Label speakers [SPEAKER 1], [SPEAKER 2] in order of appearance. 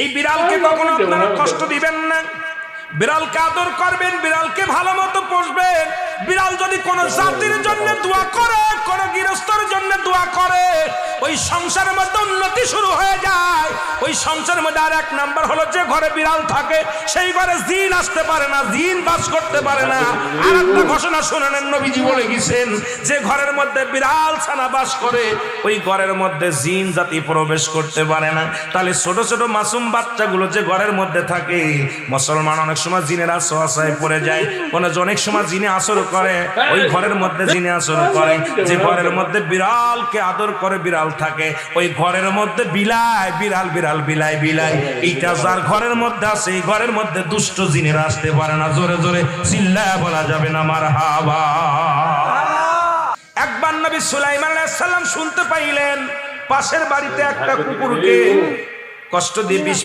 [SPEAKER 1] এই বিড়ালকে কখনো আপনারা কষ্ট দিবেন না, বিড়ালকে আদর করবেন, বিড়ালকে ভালো মতো পুষবেন। বিড়াল যদি কোনো জাতির জন্য দোয়া করে, কোন গৃহস্থর জন্য দোয়া করে, ওই সংসারের মধ্যে উন্নতি শুরু হয়ে যায়। ওই সংসারের মধ্যে আর এক নাম্বার হলো, যে ঘরে বিড়াল থাকে সেই ঘরে জিন আসতে পারে না, জিন বাস করতে পারে না। আর একটা ঘোষণা শুনেন, নবীজি বলে গেছেন, যে ঘরের মধ্যে বিড়াল ছানা বাস করে ওই ঘরের মধ্যে জিন জাতি প্রবেশ করতে পারে না। তাহলে ছোট ছোট মাসুম বাচ্চাগুলো যে ঘরের মধ্যে থাকে, মুসলমান অনেক সময় জিনের আশ্রয় পড়ে যায়, অনেক সময় জিনে আসর করে, ওই ঘরের মধ্যে জিনে আসর করে। যে ঘরের মধ্যে বিড়ালকে আদর করে বিড়াল থাকে, ওই ঘরের মধ্যে বিলাই বিড়াল বিড়াল বিলাই বিলাই, এইটা যার ঘরের মধ্যে আছে, এই ঘরের মধ্যে দুষ্ট জিনেরা আসতে পারে না। জোরে জোরে চিল্লায় বলা যাবে না মারহাবা। একবার নবী সুলাইমান আলাইহিস সালাম শুনতে পাইলেন পাশের বাড়িতে একটা কুকুরকে কষ্ট দিয়ে